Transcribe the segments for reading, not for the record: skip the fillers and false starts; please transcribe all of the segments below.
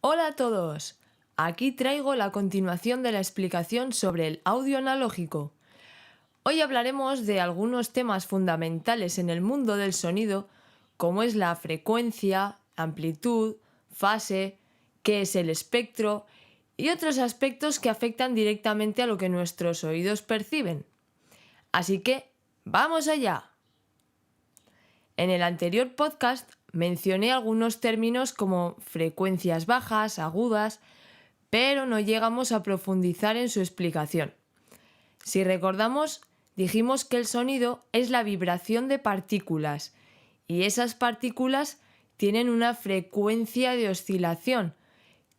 Hola a todos, aquí traigo la continuación de la explicación sobre el audio analógico. Hoy hablaremos de algunos temas fundamentales en el mundo del sonido, como es la frecuencia, amplitud, fase, qué es el espectro y otros aspectos que afectan directamente a lo que nuestros oídos perciben. Así que, ¡vamos allá! En el anterior podcast mencioné algunos términos como frecuencias bajas, agudas, pero no llegamos a profundizar en su explicación. Si recordamos, dijimos que el sonido es la vibración de partículas y esas partículas tienen una frecuencia de oscilación,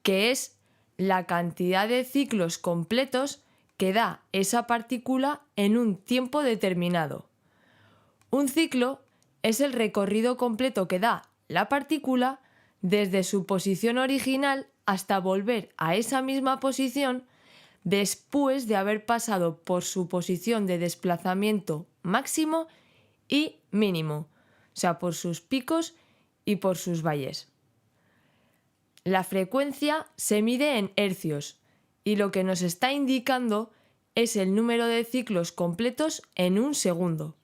que es la cantidad de ciclos completos que da esa partícula en un tiempo determinado. Un ciclo es el recorrido completo que da la partícula desde su posición original hasta volver a esa misma posición después de haber pasado por su posición de desplazamiento máximo y mínimo, o sea, por sus picos y por sus valles. La frecuencia se mide en hercios y lo que nos está indicando es el número de ciclos completos en un segundo.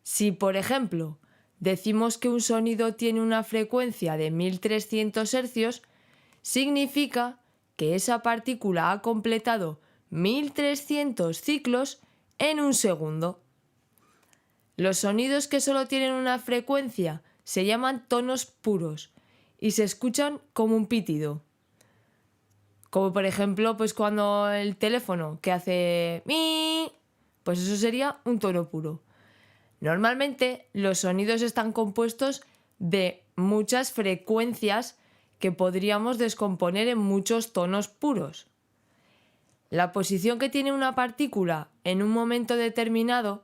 Si, por ejemplo, decimos que un sonido tiene una frecuencia de 1300 Hz, significa que esa partícula ha completado 1300 ciclos en un segundo. Los sonidos que solo tienen una frecuencia se llaman tonos puros y se escuchan como un pitido. Como por ejemplo, pues cuando el teléfono que hace mi, pues eso sería un tono puro. Normalmente los sonidos están compuestos de muchas frecuencias que podríamos descomponer en muchos tonos puros. La posición que tiene una partícula en un momento determinado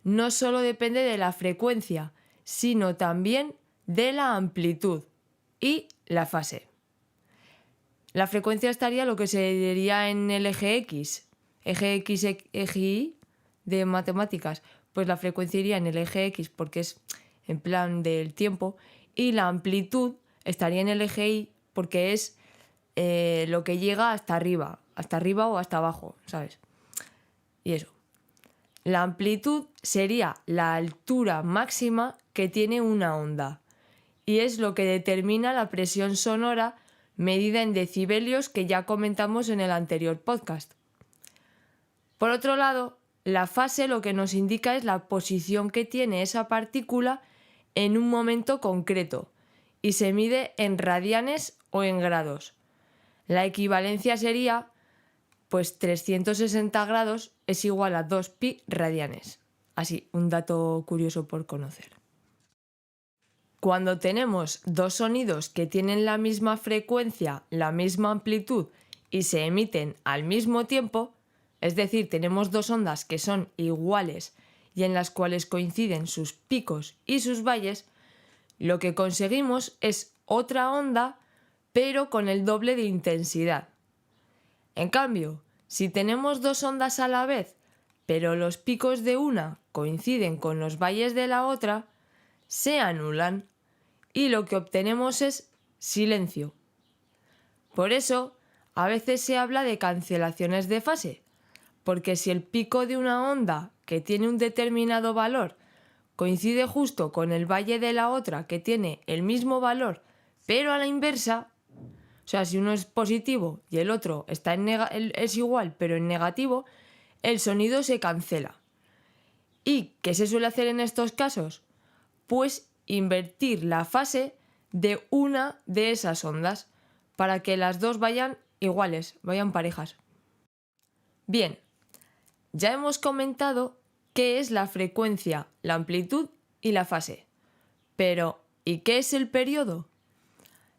no solo depende de la frecuencia, sino también de la amplitud y la fase. La frecuencia estaría lo que se diría en el eje X, eje Y de matemáticas. Pues la frecuencia iría en el eje X porque es en plan del tiempo y la amplitud estaría en el eje Y porque es lo que llega hasta arriba o hasta abajo, ¿sabes? Y eso. La amplitud sería la altura máxima que tiene una onda y es lo que determina la presión sonora medida en decibelios que ya comentamos en el anterior podcast. Por otro lado, la fase lo que nos indica es la posición que tiene esa partícula en un momento concreto y se mide en radianes o en grados. La equivalencia sería, pues 360 grados es igual a 2pi radianes. Así, un dato curioso por conocer. Cuando tenemos dos sonidos que tienen la misma frecuencia, la misma amplitud y se emiten al mismo tiempo, es decir, tenemos dos ondas que son iguales y en las cuales coinciden sus picos y sus valles, lo que conseguimos es otra onda, pero con el doble de intensidad. En cambio, si tenemos dos ondas a la vez, pero los picos de una coinciden con los valles de la otra, se anulan y lo que obtenemos es silencio. Por eso, a veces se habla de cancelaciones de fase, porque si el pico de una onda que tiene un determinado valor coincide justo con el valle de la otra que tiene el mismo valor, pero a la inversa, o sea, si uno es positivo y el otro está es igual pero en negativo, el sonido se cancela. ¿Y qué se suele hacer en estos casos? Pues invertir la fase de una de esas ondas para que las dos vayan iguales, vayan parejas. Bien, ya hemos comentado qué es la frecuencia, la amplitud y la fase. Pero, ¿y qué es el periodo?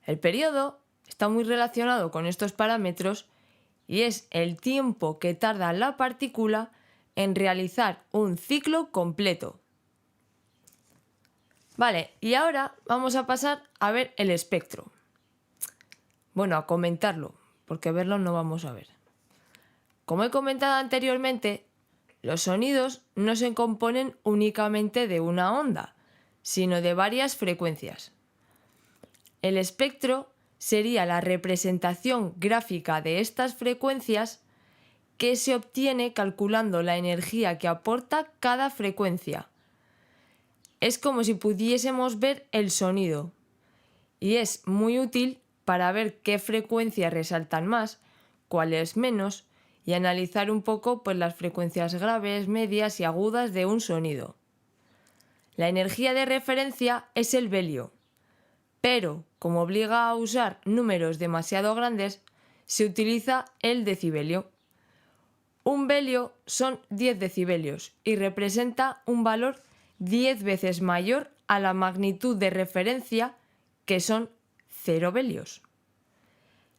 El periodo está muy relacionado con estos parámetros y es el tiempo que tarda la partícula en realizar un ciclo completo. Vale, y ahora vamos a pasar a ver el espectro. Bueno, a comentarlo, porque verlo no vamos a ver. Como he comentado anteriormente, los sonidos no se componen únicamente de una onda, sino de varias frecuencias. El espectro sería la representación gráfica de estas frecuencias que se obtiene calculando la energía que aporta cada frecuencia. Es como si pudiésemos ver el sonido y es muy útil para ver qué frecuencias resaltan más, cuáles menos y analizar un poco pues, las frecuencias graves, medias y agudas de un sonido. La energía de referencia es el velio, pero como obliga a usar números demasiado grandes, se utiliza el decibelio. Un velio son 10 decibelios y representa un valor 10 veces mayor a la magnitud de referencia, que son 0 velios.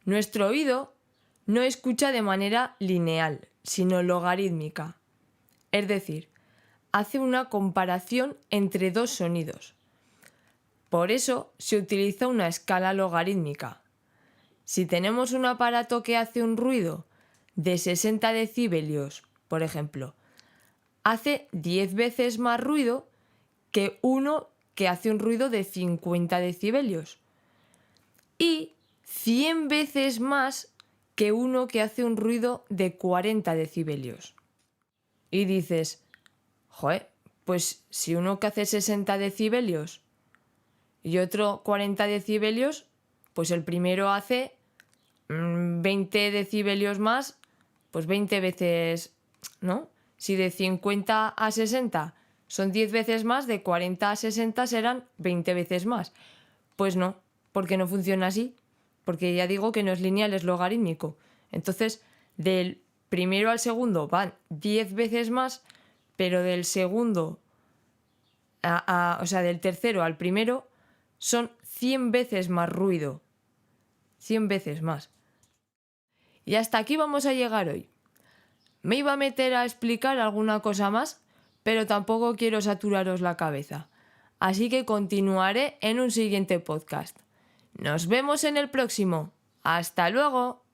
Nuestro oído no escucha de manera lineal, sino logarítmica, es decir, hace una comparación entre dos sonidos. Por eso se utiliza una escala logarítmica. Si tenemos un aparato que hace un ruido de 60 decibelios, por ejemplo, hace 10 veces más ruido que uno que hace un ruido de 50 decibelios y 100 veces más que uno que hace un ruido de 40 decibelios. Y dices, joder, pues si uno que hace 60 decibelios y otro 40 decibelios, pues el primero hace 20 decibelios más, pues 20 veces, ¿no? Si de 50 a 60 son 10 veces más, de 40 a 60 serán 20 veces más. Pues no, porque no funciona así, porque ya digo que no es lineal, es logarítmico. Entonces, del primero al segundo van 10 veces más, pero del segundo, o sea, del tercero al primero son 100 veces más ruido. 100 veces más. Y hasta aquí vamos a llegar hoy. Me iba a meter a explicar alguna cosa más, pero tampoco quiero saturaros la cabeza. Así que continuaré en un siguiente podcast. Nos vemos en el próximo. ¡Hasta luego!